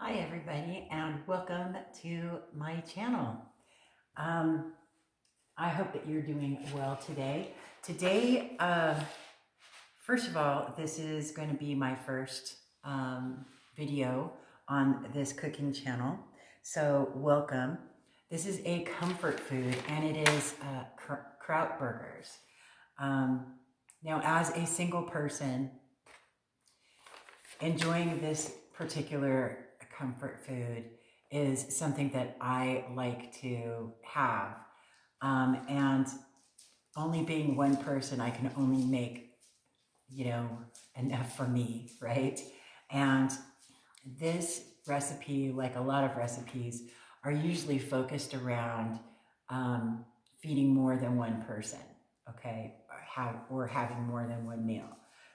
Hi everybody and welcome to my channel. I hope that you're doing well today. Today, first of all, this is going to be my first video on this cooking channel. So welcome. This is a comfort food and it is Krautburgers. Now as a single person, enjoying this particular comfort food is something that I like to have. And only being one person, I can only make, enough for me, right? And this recipe, like a lot of recipes, are usually focused around feeding more than one person, okay? Or having more than one meal.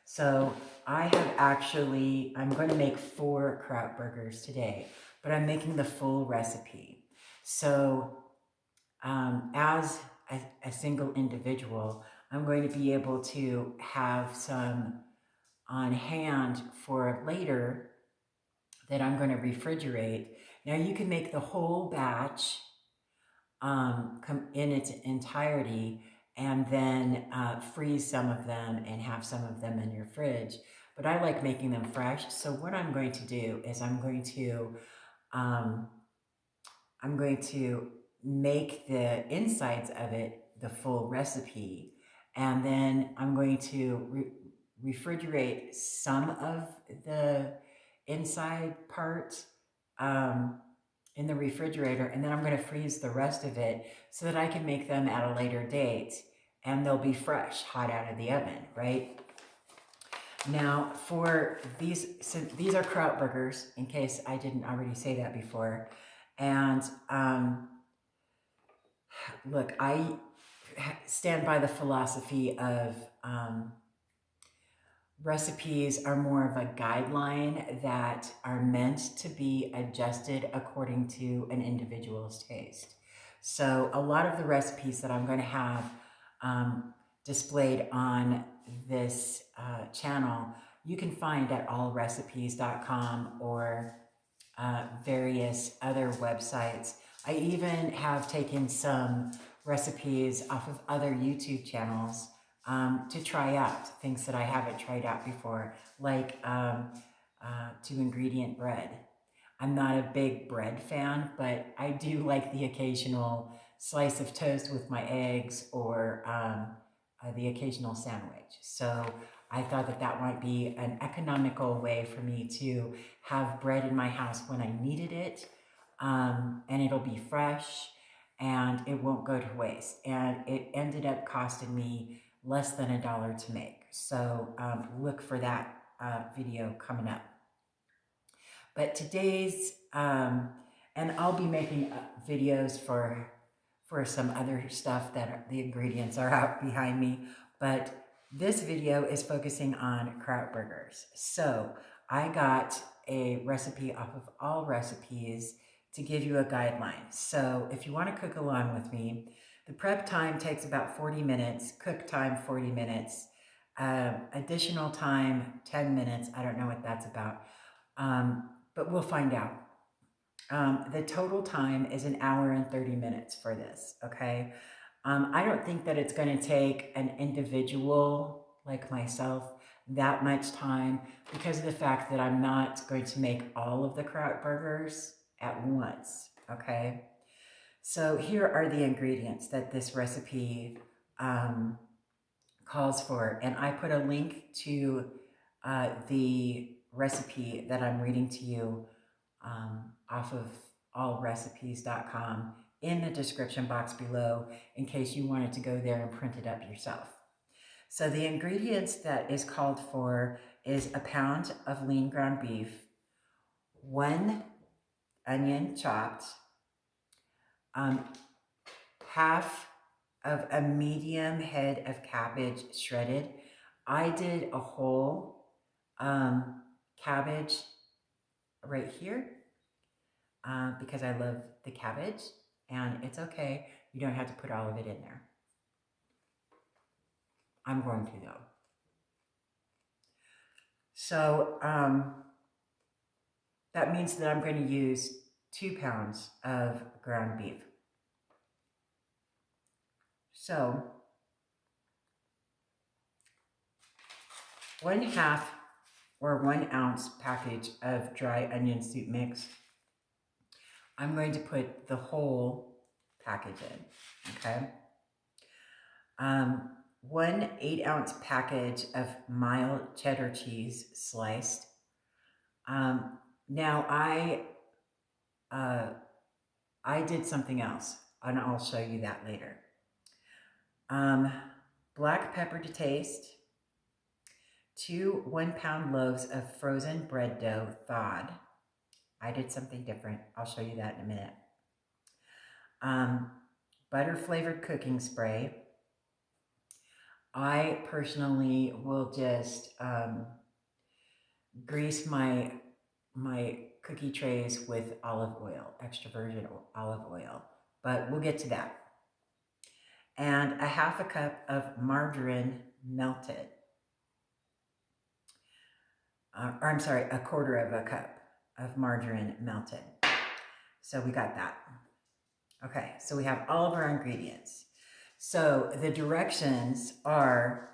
So I'm going to make 4 Krautburgers today, but I'm making the full recipe. So as a single individual, I'm going to be able to have some on hand for later that I'm going to refrigerate. Now you can make the whole batch in its entirety and then freeze some of them and have some of them in your fridge. But I like making them fresh. So what I'm going to do is I'm going to make the insides of it the full recipe, and then I'm going to refrigerate some of the inside part in the refrigerator, and then I'm going to freeze the rest of it so that I can make them at a later date and they'll be fresh, hot out of the oven, right? Now for these, so these are Krautburgers, in case I didn't already say that before. And look, I stand by the philosophy of recipes are more of a guideline that are meant to be adjusted according to an individual's taste. So a lot of the recipes that I'm going to have displayed on this channel, you can find at allrecipes.com or various other websites. I even have taken some recipes off of other YouTube channels to try out, things that I haven't tried out before, like 2-ingredient bread. I'm not a big bread fan, but I do like the occasional slice of toast with my eggs or the occasional sandwich. So I thought that that might be an economical way for me to have bread in my house when I needed it, and it'll be fresh and it won't go to waste. And it ended up costing me less than $1 to make. So look for that video coming up. But today's, and I'll be making videos for some other stuff that the ingredients are out behind me, but this video is focusing on Krautburgers. So I got a recipe off of All Recipes to give you a guideline. So if you want to cook along with me, the prep time takes about 40 minutes, cook time 40 minutes, additional time 10 minutes. I don't know what that's about, but we'll find out. The total time is 1 hour and 30 minutes for this, okay? I don't think that it's going to take an individual like myself that much time because of the fact that I'm not going to make all of the Krautburgers at once, okay? So here are the ingredients that this recipe calls for, and I put a link to the recipe that I'm reading to you off of allrecipes.com in the description box below in case you wanted to go there and print it up yourself. So the ingredients that is called for is 1 pound of lean ground beef, 1 onion chopped, half of a medium head of cabbage shredded. I did a whole cabbage right here because I love the cabbage, and it's okay. You don't have to put all of it in there. I'm going to though. So that means that I'm going to use 2 pounds of ground beef. So 1/2 or 1 ounce package of dry onion soup mix. I'm going to put the whole package in, okay? 1 8-ounce package of mild cheddar cheese sliced. Now I did something else, and I'll show you that later. Black pepper to taste. 2 1-pound loaves of frozen bread dough, thawed. I did something different. I'll show you that in a minute. Butter flavored cooking spray. I personally will just grease my cookie trays with olive oil, extra virgin olive oil, but we'll get to that. And a 1/2 cup of margarine melted. Or I'm sorry, 1/4 cup of margarine melted. So we got that. Okay, so we have all of our ingredients. So the directions are: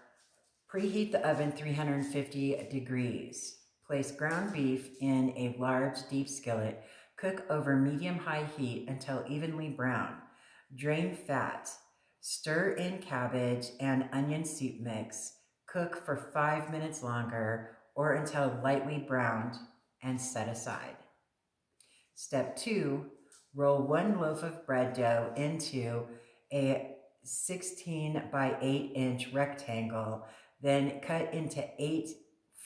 preheat the oven 350 degrees. Place ground beef in a large deep skillet. Cook over medium-high heat until evenly brown. Drain fat. Stir in cabbage and onion soup mix. Cook for 5 minutes longer or until lightly browned and set aside. Step 2, roll 1 loaf of bread dough into a 16 by 8 inch rectangle, then cut into 8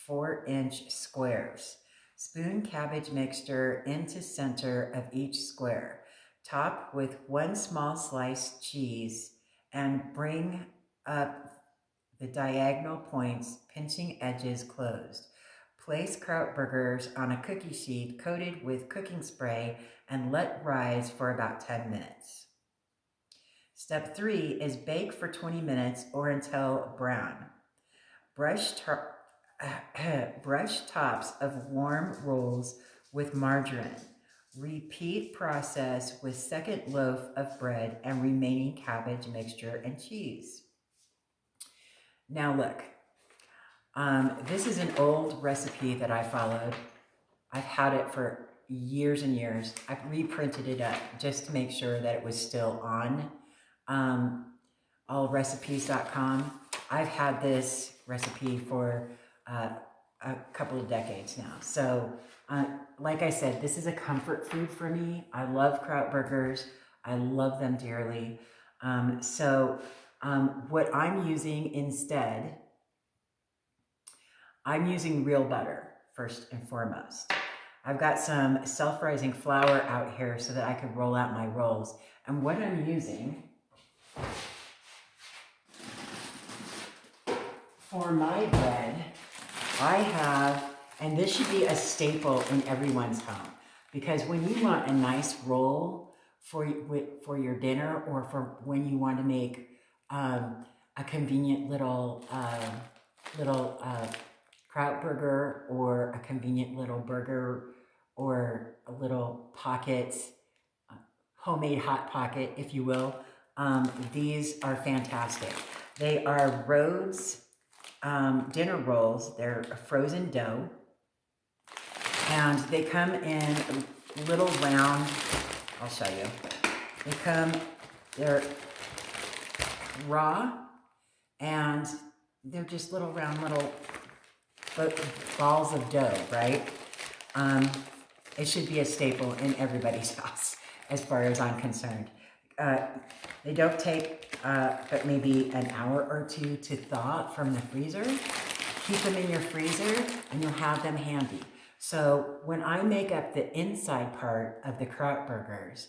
4-inch squares. Spoon cabbage mixture into center of each square. Top with 1 small sliced cheese and bring up the diagonal points, pinching edges closed. Place Krautburgers on a cookie sheet coated with cooking spray and let rise for about 10 minutes. Step 3 is bake for 20 minutes or until brown. Brush tops of warm rolls with margarine. Repeat process with second loaf of bread and remaining cabbage mixture and cheese. Now look, this is an old recipe that I followed. I've had it for years and years. I've reprinted it up just to make sure that it was still on allrecipes.com. I've had this recipe for a couple of decades now. So like I said, this is a comfort food for me. I love Krautburgers. I love them dearly. What I'm using instead, I'm using real butter first and foremost. I've got some self-rising flour out here so that I can roll out my rolls. And what I'm using for my bread, I have, and this should be a staple in everyone's home, because when you want a nice roll for your dinner, or for when you want to make a convenient little Krautburger, or a convenient little burger, or a little pocket, homemade hot pocket, if you will. These are fantastic. They are Rhodes Dinner Rolls. They're a frozen dough, and they come in little round, I'll show you. They're raw, and they're just little round balls of dough, right? It should be a staple in everybody's house, as far as I'm concerned. They don't take but maybe an hour or 2 to thaw from the freezer. Keep them in your freezer and you'll have them handy. So when I make up the inside part of the Krautburgers,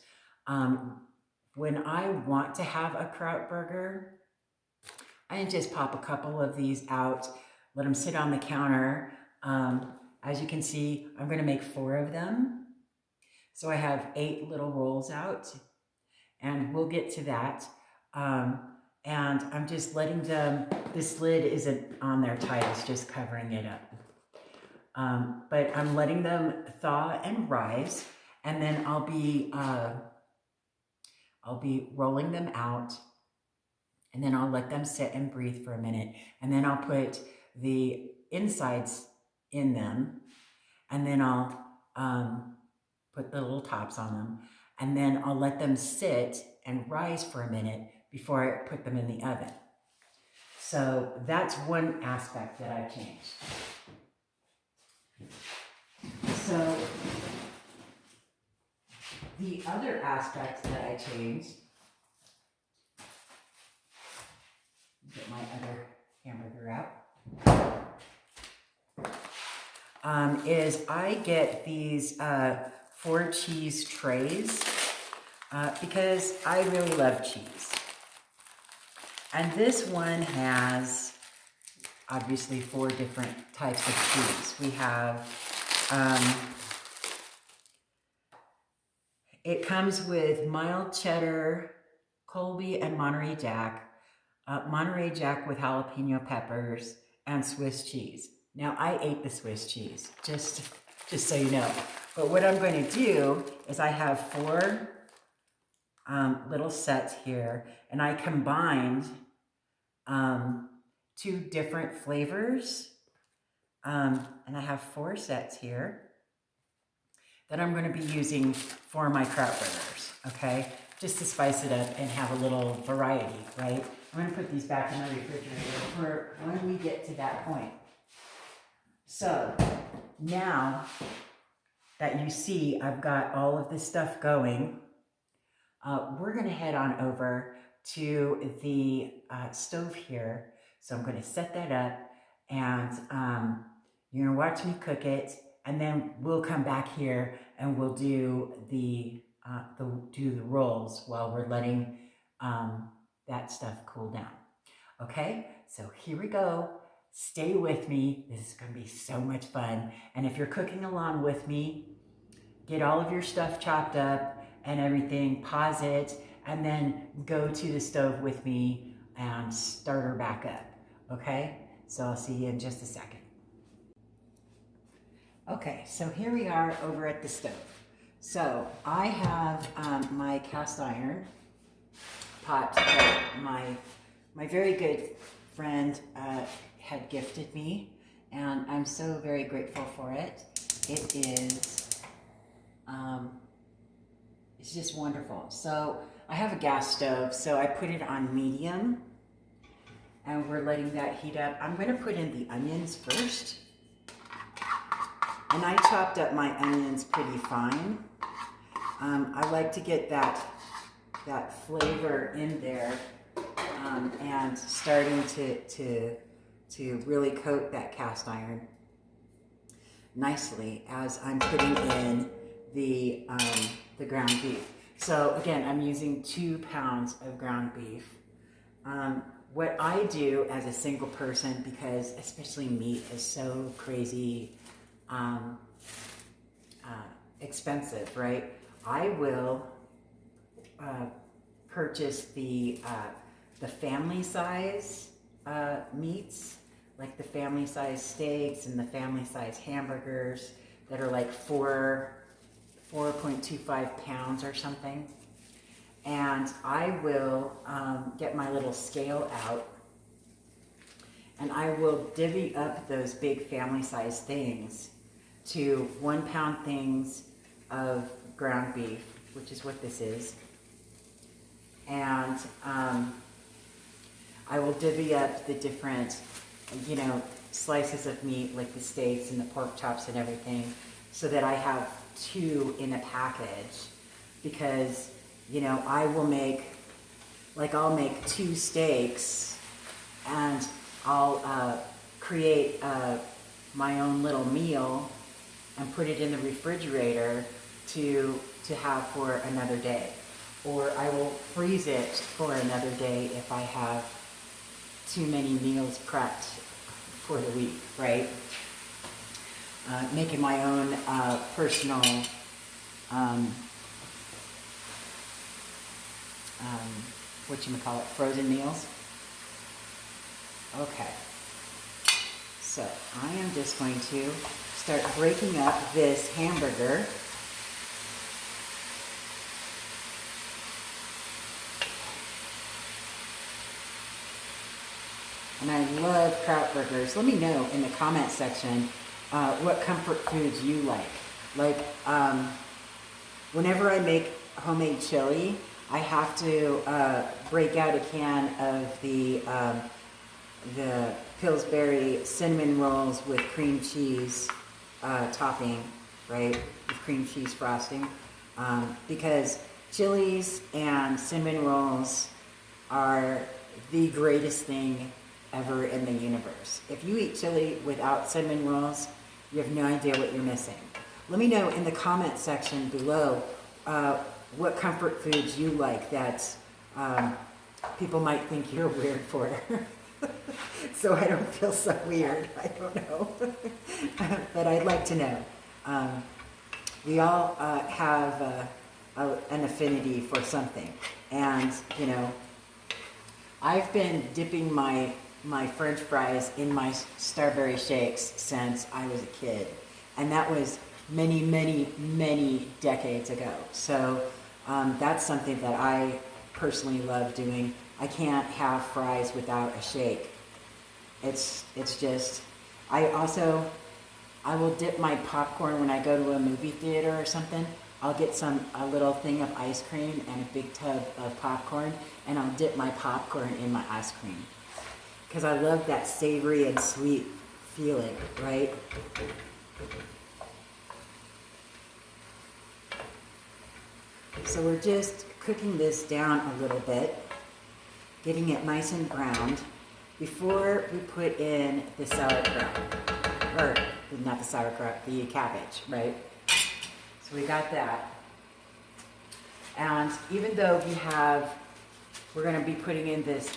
when I want to have a Krautburger, I just pop a couple of these out, let them sit on the counter. As you can see, I'm going to make 4 of them. So I have 8 little rolls out, and we'll get to that. And I'm just letting them, this lid isn't on there tight, it's just covering it up. But I'm letting them thaw and rise, and then I'll be rolling them out, and then I'll let them sit and breathe for a minute, and then I'll put the insides in them, and then I'll put the little tops on them, and then I'll let them sit and rise for a minute before I put them in the oven. So that's one aspect that I've changed. So the other aspect that I changed, get my other hamburger out, is I get these 4 cheese trays because I really love cheese. And this one has obviously 4 different types of cheese. We have, it comes with mild cheddar, Colby and Monterey Jack with jalapeno peppers, and Swiss cheese. Now, I ate the Swiss cheese, just so you know. But what I'm going to do is I have 4 little sets here, and I combined 2 different flavors, and I have 4 sets here that I'm going to be using for my Krautburgers, okay? Just to spice it up and have a little variety, right? I'm going to put these back in the refrigerator for when we get to that point. So now that you see I've got all of this stuff going, we're going to head on over to the stove here. So I'm going to set that up, and you're going to watch me cook it, and then we'll come back here and we'll do the rolls while we're letting that stuff cool down. Okay, so here we go. Stay with me. This is going to be so much fun. And if you're cooking along with me, get all of your stuff chopped up and everything, pause it, and then go to the stove with me and start her back up. Okay, so I'll see you in just a second. Okay, so here we are over at the stove. So I have my cast iron pot that my very good friend had gifted me, and I'm so very grateful for it. It is, it's just wonderful. So I have a gas stove, so I put it on medium, and we're letting that heat up. I'm going to put in the onions first. And I chopped up my onions pretty fine. I like to get that flavor in there, and starting to really coat that cast iron nicely as I'm putting in the ground beef. So again, I'm using 2 pounds of ground beef. What I do as a single person, because especially meat is so crazy expensive, right? I will purchase the family size meats, like the family size steaks and the family size hamburgers that are like 4.25 pounds or something. And I will get my little scale out, and I will divvy up those big family size things to 1 pound things of ground beef, which is what this is. And I will divvy up the different, slices of meat, like the steaks and the pork chops and everything, so that I have 2 in a package. Because, I'll make 2 steaks, and I'll create my own little meal and put it in the refrigerator to have for another day. Or I will freeze it for another day if I have too many meals prepped for the week, right? Making my own personal frozen meals. Okay, so I am just going to start breaking up this hamburger. And I love Krautburgers. Let me know in the comment section what comfort foods you like. Like, whenever I make homemade chili, I have to break out a can of the Pillsbury cinnamon rolls with cream cheese topping, right? With cream cheese frosting. Because chilies and cinnamon rolls are the greatest thing ever in the universe. If you eat chili without cinnamon rolls, you have no idea what you're missing. Let me know in the comment section below what comfort foods you like that people might think you're weird for. So I don't feel so weird. I don't know. But I'd like to know. We all have an affinity for something. And, you know, I've been dipping my French fries in my Starberry shakes since I was a kid. And that was many, many, many decades ago. So that's something that I personally love doing. I can't have fries without a shake. It's just, I will dip my popcorn when I go to a movie theater or something. I'll get a little thing of ice cream and a big tub of popcorn, and I'll dip my popcorn in my ice cream. Because I love that savory and sweet feeling, right? So we're just cooking this down a little bit, getting it nice and browned before we put in the sauerkraut, or not the sauerkraut, the cabbage, right? So we got that. And even though we're going to be putting in this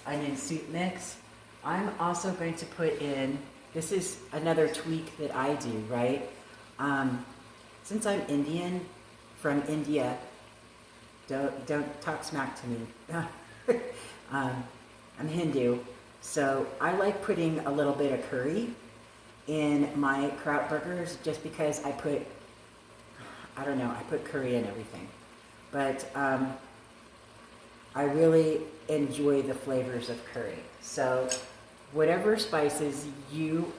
onion soup mix, I'm also going to put in, this is another tweak that I do, right? Since I'm Indian, from India, don't talk smack to me. I'm Hindu, so I like putting a little bit of curry in my Krautburgers just because I put curry in everything. But I really enjoy the flavors of curry. So whatever spices you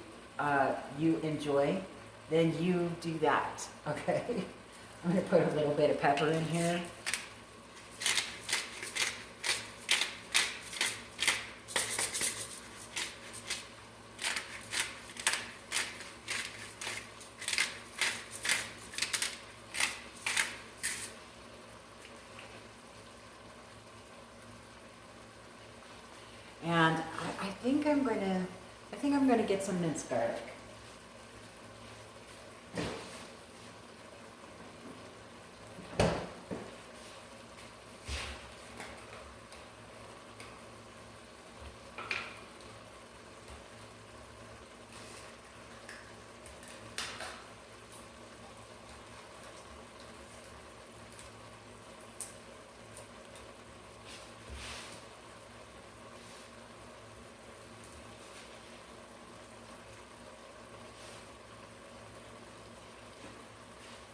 enjoy, then you do that, okay? I'm going to put a little bit of pepper in here. And I think I'm going to get some minced garlic.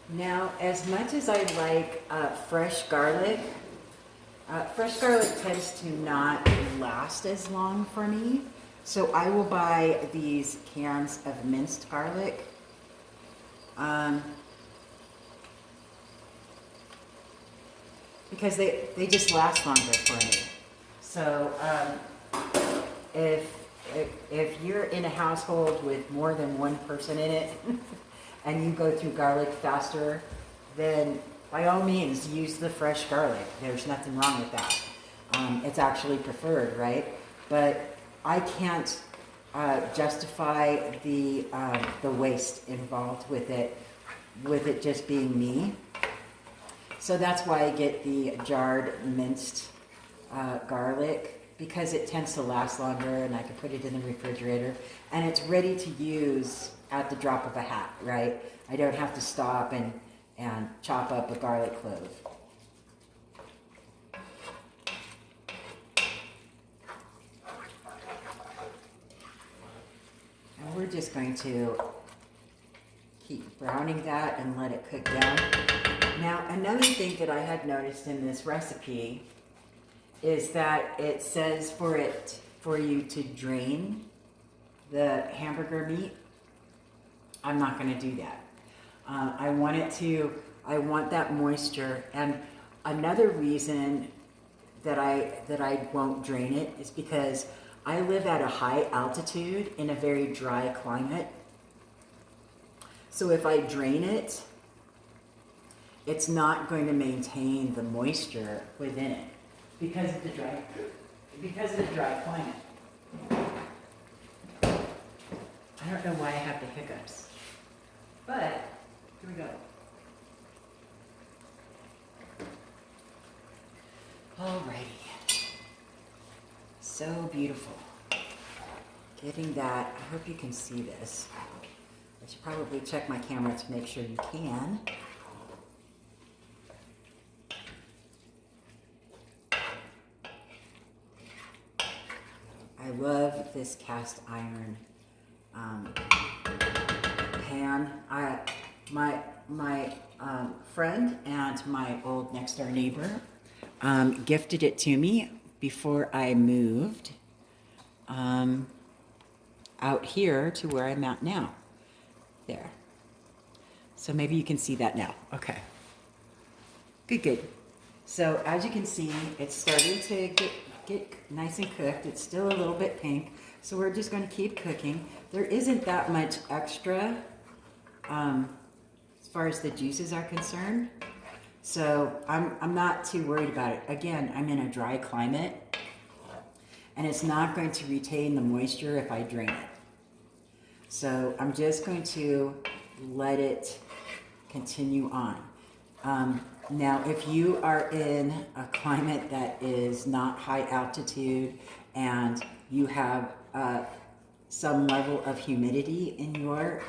Now, as much as I like fresh garlic tends to not last as long for me. So I will buy these cans of minced garlic. Because they just last longer for me. So if you're in a household with more than one person in it, and you go through garlic faster, then by all means use the fresh garlic. There's nothing wrong with that. It's actually preferred, right? But I can't justify the waste involved with it just being me. So that's why I get the jarred minced garlic, because it tends to last longer, and I can put it in the refrigerator, and it's ready to use at the drop of a hat, right? I don't have to stop and chop up a garlic clove. And we're just going to keep browning that and let it cook down. Now, another thing that I had noticed in this recipe is that it says for you to drain the hamburger meat. I'm not going to do that. I want that moisture. And another reason that I won't drain it is because I live at a high altitude in a very dry climate. So if I drain it, it's not going to maintain the moisture within it because of the dry climate. I don't know why I have the hiccups, but here we go. Alrighty. So beautiful. Getting that, I hope you can see this. I should probably check my camera to make sure you can. I love this cast iron pan. My friend and my old next door neighbor gifted it to me before I moved out here to where I'm at now. There. So maybe you can see that now. Okay. Good. So as you can see, it's starting to get nice and cooked. It's still a little bit pink. So we're just going to keep cooking. There isn't that much extra as far as the juices are concerned. So I'm not too worried about it. Again, I'm in a dry climate and it's not going to retain the moisture if I drain it. So I'm just going to let it continue on. Now, if you are in a climate that is not high altitude and you have some level of humidity in your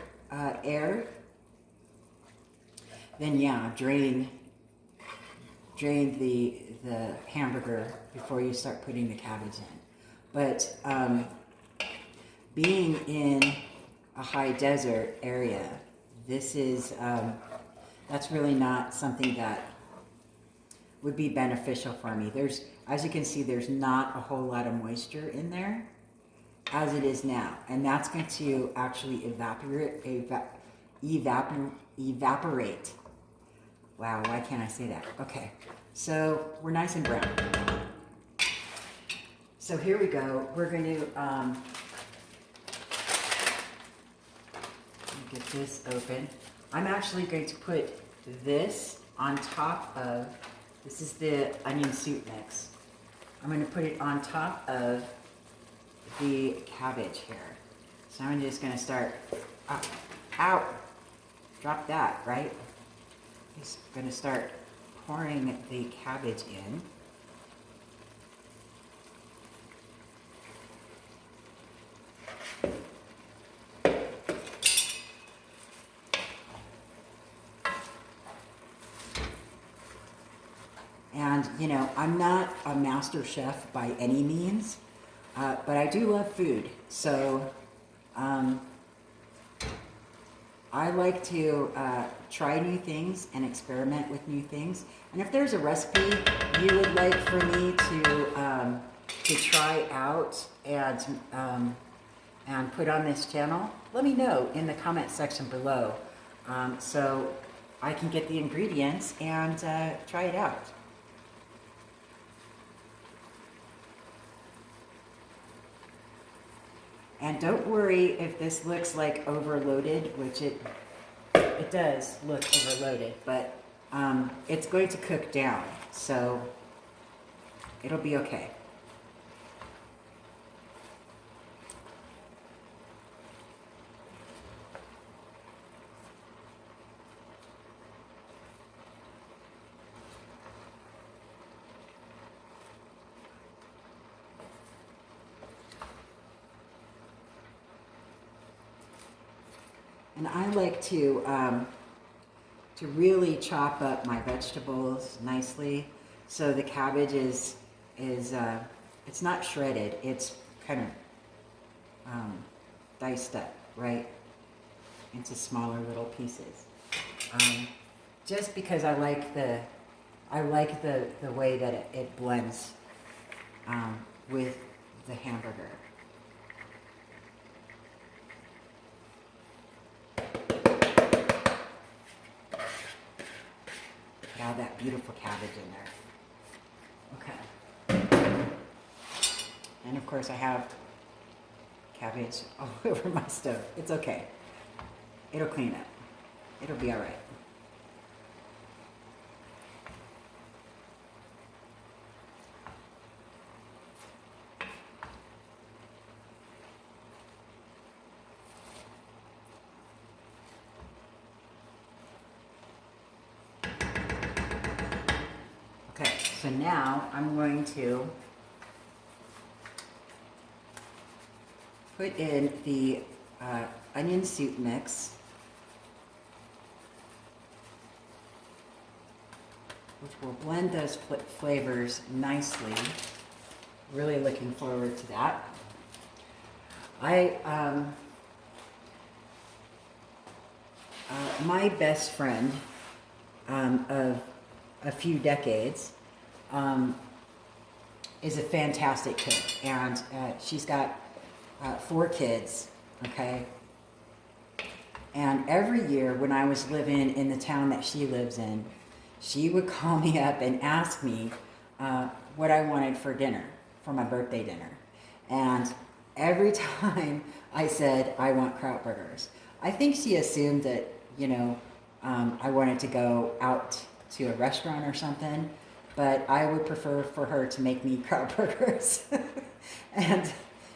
air, then yeah, drain the hamburger before you start putting the cabbage in. But being in a high desert area, this is that's really not something that would be beneficial for me. As you can see, there's not a whole lot of moisture in there as it is now, and that's going to actually evaporate. Wow, why can't I say that? Okay, so we're nice and brown. So here we go. We're going to get this open. I'm actually going to put this on top of, this is the onion soup mix. I'm going to put it on top of the cabbage here. So I'm just going to start, drop that, right? Just going to start pouring the cabbage in. And, you know, I'm not a master chef by any means, but I do love food. So I like to try new things and experiment with new things. And if there's a recipe you would like for me to try out and put on this channel, let me know in the comment section below so I can get the ingredients and try it out. And don't worry if this looks like overloaded, which it does look overloaded, but it's going to cook down, so it'll be okay. And I like to really chop up my vegetables nicely, so the cabbage is it's not shredded, it's kind of diced up, right? into smaller little pieces. Just because I like the way that it blends with the hamburger. Put all that beautiful cabbage in there. Okay. And of course I have cabbage all over my stove. It's okay. It'll clean up. It'll be all right. Okay, so now I'm going to put in the onion soup mix, which will blend those flavors nicely. Really looking forward to that. My best friend of a few decades is a fantastic cook, and she's got 4 kids, okay? And every year when I was living in the town that she lives in, she would call me up and ask me what I wanted for dinner, for my birthday dinner. And every time I said, I want Krautburgers. I think she assumed that, you know, I wanted to go out to a restaurant or something, but I would prefer for her to make me Krautburgers. And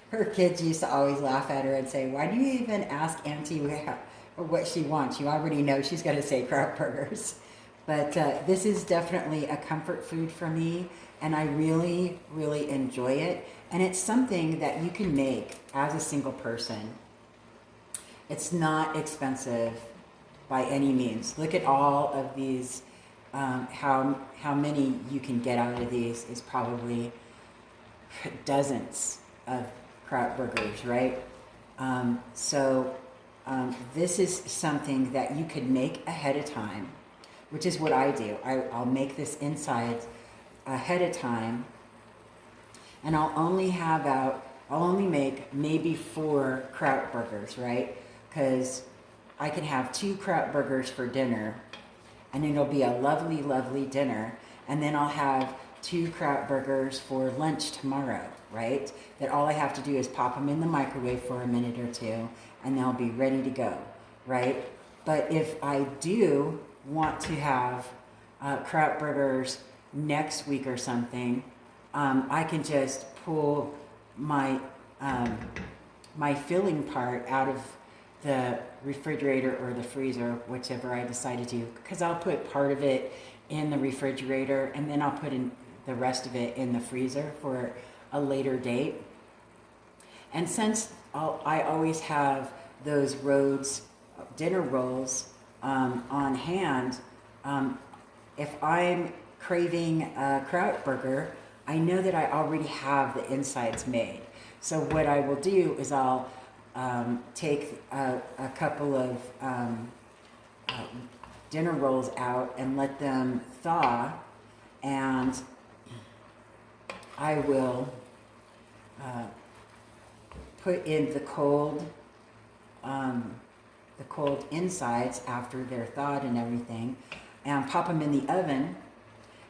her kids used to always laugh at her and say, why do you even ask Auntie what she wants? You already know she's going to say Krautburgers. But this is definitely a comfort food for me, and I really, really enjoy it. And it's something that you can make as a single person. It's not expensive by any means. Look at all of these. How many you can get out of these is probably dozens of Krautburgers, right? This is something that you could make ahead of time, which is what I do. I'll make this inside ahead of time, and I'll only make maybe 4 Krautburgers, right? Because I can have 2 Krautburgers for dinner, and it'll be a lovely, lovely dinner. And then I'll have 2 Krautburgers for lunch tomorrow, right? That all I have to do is pop them in the microwave for a minute or 2, and they'll be ready to go, right? But if I do want to have Krautburgers next week or something, I can just pull my my filling part out of the refrigerator or the freezer, whichever I decide to do, because I'll put part of it in the refrigerator and then I'll put in the rest of it in the freezer for a later date. And since I always have those Rhodes Dinner Rolls on hand, if I'm craving a Krautburger, I know that I already have the insides made. So what I will do is I'll take a couple of dinner rolls out and let them thaw, and I will put in the cold insides after they're thawed and everything, and pop them in the oven,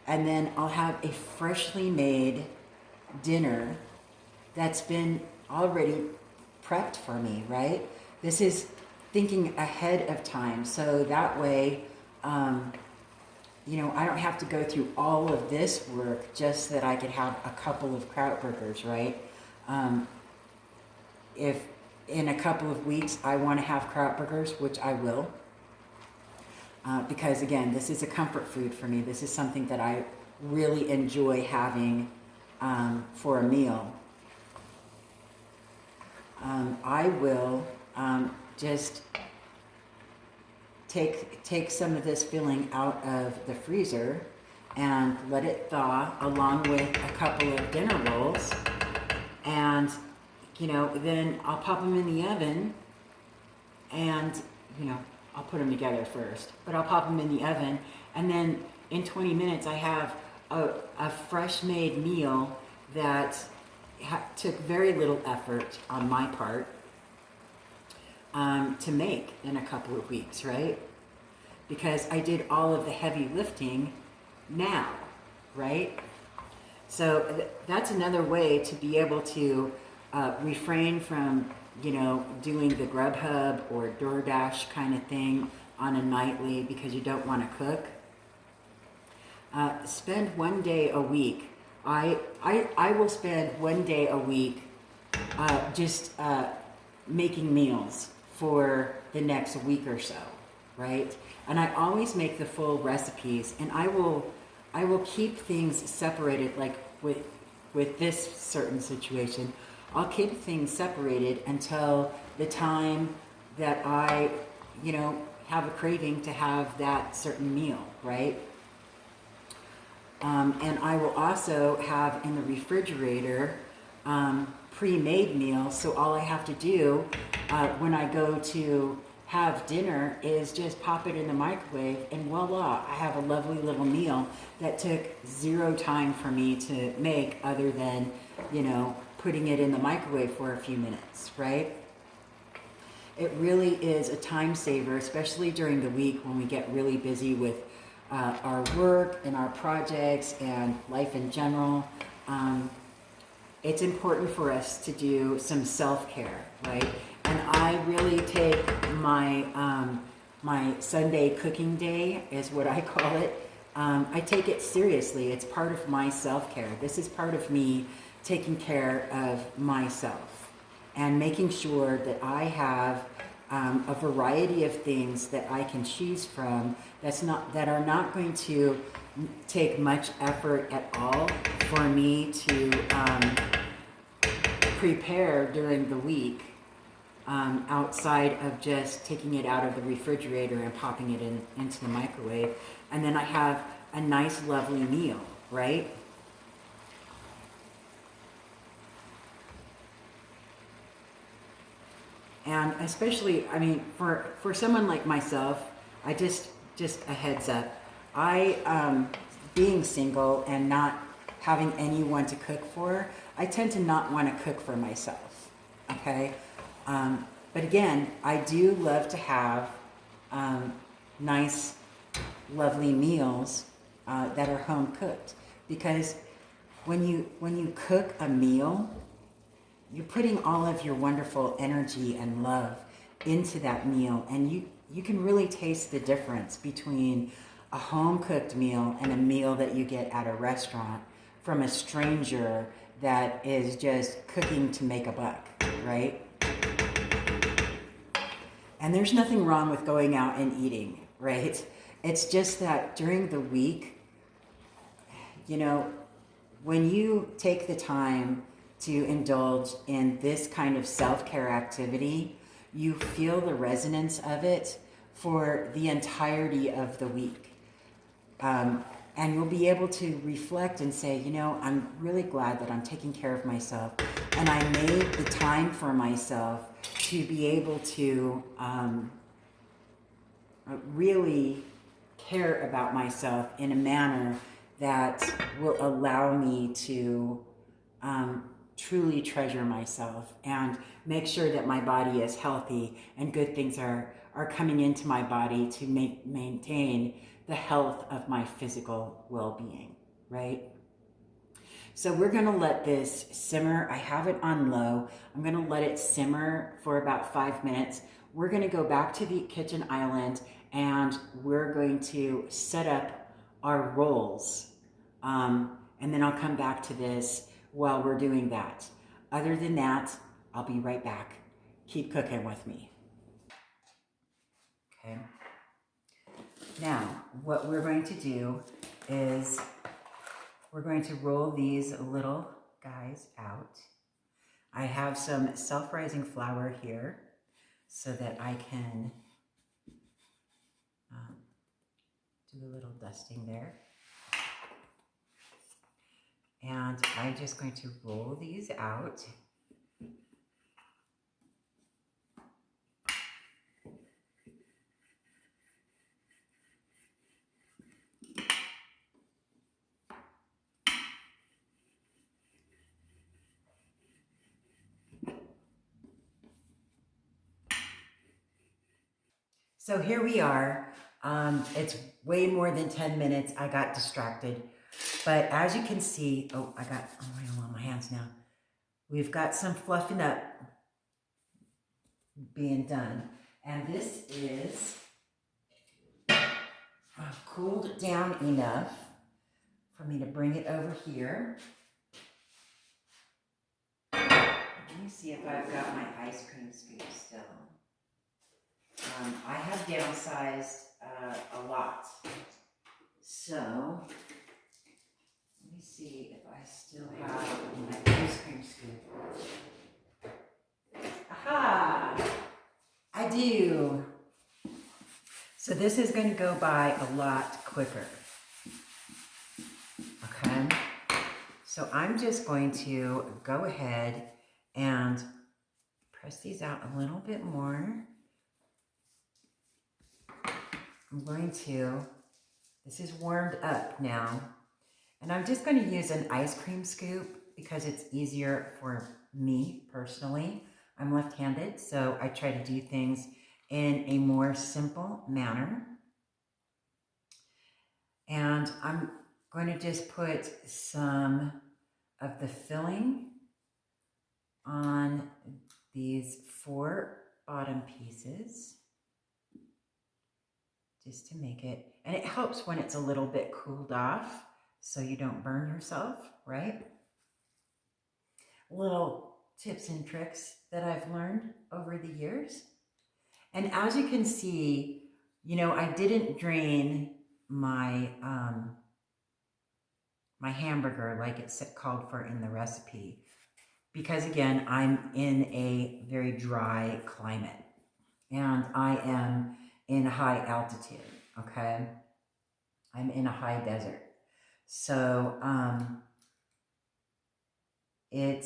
and then I'll have a freshly made dinner that's been already prepped for me, right? This is thinking ahead of time, so that way, you know, I don't have to go through all of this work just that I could have a couple of Krautburgers, right? If in a couple of weeks I want to have Krautburgers, which I will, because again, this is a comfort food for me. This is something that I really enjoy having for a meal. I will just take some of this filling out of the freezer and let it thaw along with a couple of dinner rolls, and you know, then I'll pop them in the oven, and you know, I'll put them together first, but I'll pop them in the oven. And then in 20 minutes, I have a fresh made meal that took very little effort on my part to make in a couple of weeks, right? Because I did all of the heavy lifting now, right? So that's another way to be able to refrain from, you know, doing the Grubhub or DoorDash kind of thing on a nightly because you don't want to cook. Spend one day a week. I will spend one day a week just making meals for the next week or so, right? And I always make the full recipes, and I will keep things separated. Like with this certain situation, I'll keep things separated until the time that I, you know, have a craving to have that certain meal, right? And I will also have in the refrigerator pre-made meals. So all I have to do when I go to have dinner is just pop it in the microwave, and voila, I have a lovely little meal that took 0 time for me to make, other than, you know, putting it in the microwave for a few minutes, right? It really is a time saver, especially during the week when we get really busy with our work and our projects and life in general. It's important for us to do some self-care, right? And I really take my my Sunday cooking day, is what I call it. I take it seriously. It's part of my self-care. This is part of me taking care of myself and making sure that I have a variety of things that I can choose from that are not going to take much effort at all for me to prepare during the week, outside of just taking it out of the refrigerator and popping it into the microwave. And then I have a nice, lovely meal, right? And especially, I mean, for someone like myself, I just a heads up, I, being single and not having anyone to cook for, I tend to not want to cook for myself, okay? But again, I do love to have nice, lovely meals that are home cooked, because when you cook a meal, you're putting all of your wonderful energy and love into that meal, and you can really taste the difference between a home-cooked meal and a meal that you get at a restaurant from a stranger that is just cooking to make a buck, right? And there's nothing wrong with going out and eating, right? It's just that during the week, you know, when you take the time to indulge in this kind of self-care activity, you feel the resonance of it for the entirety of the week. And you'll be able to reflect and say, you know, I'm really glad that I'm taking care of myself, and I made the time for myself to be able to really care about myself in a manner that will allow me to truly treasure myself and make sure that my body is healthy and good things are coming into my body to maintain the health of my physical well-being, right? So we're gonna let this simmer. I have it on low. I'm gonna let it simmer for about 5 minutes. We're gonna go back to the kitchen island, and we're going to set up our rolls. And then I'll come back to this while we're doing that. Other than that, I'll be right back. Keep cooking with me. Okay. Now, what we're going to do is we're going to roll these little guys out. I have some self-rising flour here so that I can do a little dusting there. And I'm just going to roll these out. So here we are. It's way more than 10 minutes. I got distracted. But as you can see, oh, I got oil on my hands now. We've got some fluffing up being done. And this is cooled down enough for me to bring it over here. Let me see if I've got my ice cream scoop still. I have downsized a lot. So, let me see if I still have my ice cream scoop. Aha! I do. So this is going to go by a lot quicker. Okay? So I'm just going to go ahead and press these out a little bit more. I'm going to, this is warmed up now, and I'm just going to use an ice cream scoop because it's easier for me personally. I'm left-handed, so I try to do things in a more simple manner. And I'm going to just put some of the filling on these 4 bottom pieces, just to make it, and it helps when it's a little bit cooled off so you don't burn yourself, right? Little tips and tricks that I've learned over the years. And as you can see, you know, I didn't drain my my hamburger like it's called for in the recipe, because again, I'm in a very dry climate and I am in high altitude, okay? I'm in a high desert. So it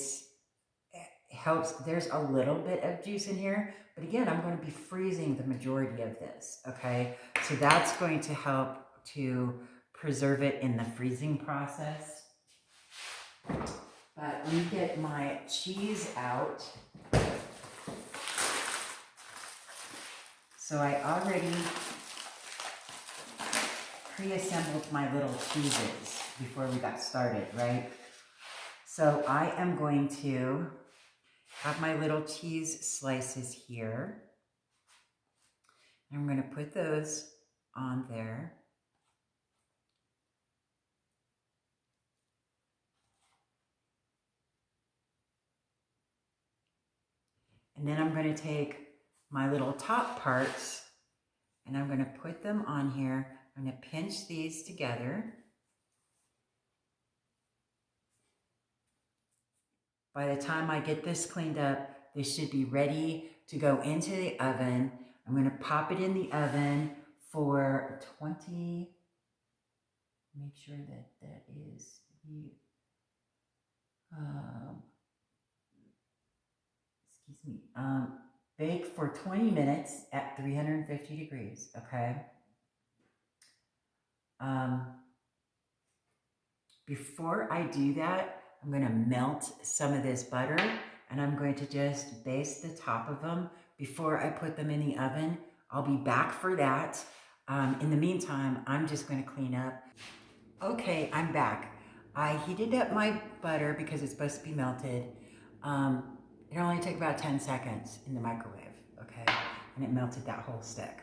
helps. There's a little bit of juice in here, but again, I'm going to be freezing the majority of this, okay? So that's going to help to preserve it in the freezing process. But let me get my cheese out. So I already pre-assembled my little cheeses before we got started, right? So I am going to have my little cheese slices here. I'm going to put those on there. And then I'm going to take my little top parts and I'm going to put them on here. I'm going to pinch these together. By the time I get this cleaned up, this should be ready to go into the oven. I'm going to pop it in the oven for 20, make sure that that is the, bake for 20 minutes at 350 degrees, okay? Before I do that, I'm going to melt some of this butter and I'm going to just baste the top of them before I put them in the oven. I'll be back for that. In the meantime, I'm just going to clean up. Okay, I'm back. I heated up my butter because it's supposed to be melted. It only took about 10 seconds in the microwave, okay? And it melted that whole stick.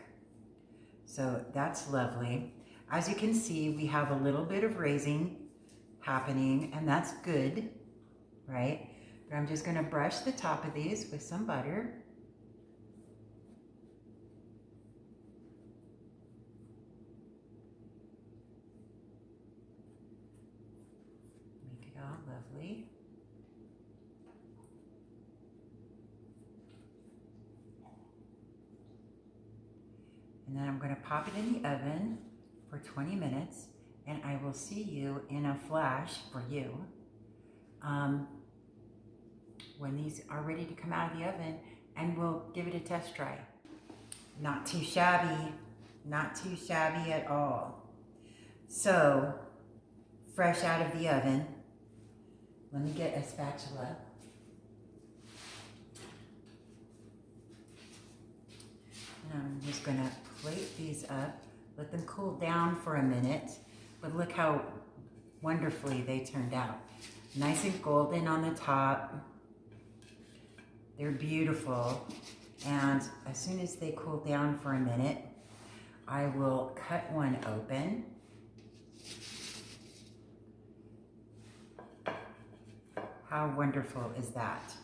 So that's lovely. As you can see, we have a little bit of raising happening, and that's good, right? But I'm just gonna brush the top of these with some butter. Make it all lovely. And then I'm gonna pop it in the oven for 20 minutes, and I will see you in a flash for you when these are ready to come out of the oven, and we'll give it a test try. Not too shabby, not too shabby at all. So, fresh out of the oven, let me get a spatula. And I'm just just gonna plate these up, let them cool down for a minute, but look how wonderfully they turned out. Nice and golden on the top. They're beautiful. And as soon as they cool down for a minute, I will cut one open. How wonderful is that?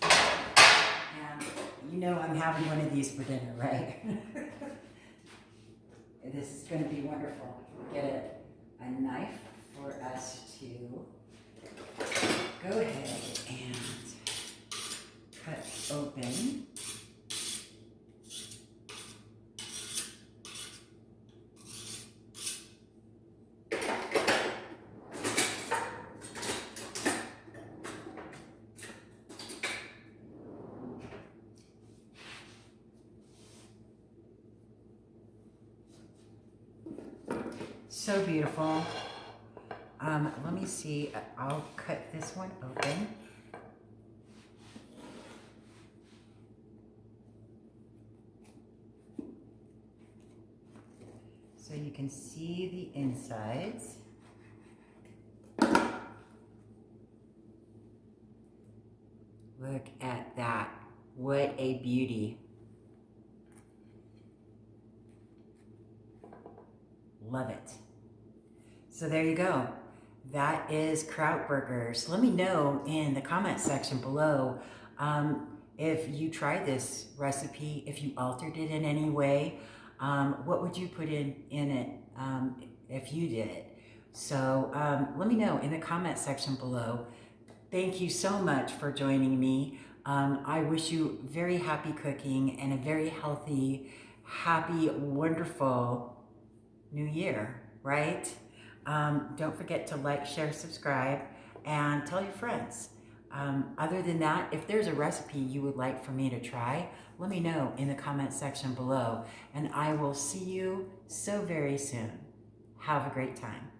And you know I'm having one of these for dinner, right? This is going to be wonderful. Get a knife for us to go ahead and cut open. So beautiful. Let me see. I'll cut this one open. So you can see the insides. Look at that. What a beauty. Love it. So there you go. That is Krautburgers. Let me know in the comment section below if you tried this recipe, if you altered it in any way. What would you put in it if you did it? So let me know in the comment section below. Thank you so much for joining me. I wish you very happy cooking and a very healthy, happy, wonderful New Year, right? Don't forget to like, share, subscribe, and tell your friends. Other than that, if there's a recipe you would like for me to try, let me know in the comment section below, and I will see you so very soon. Have a great time.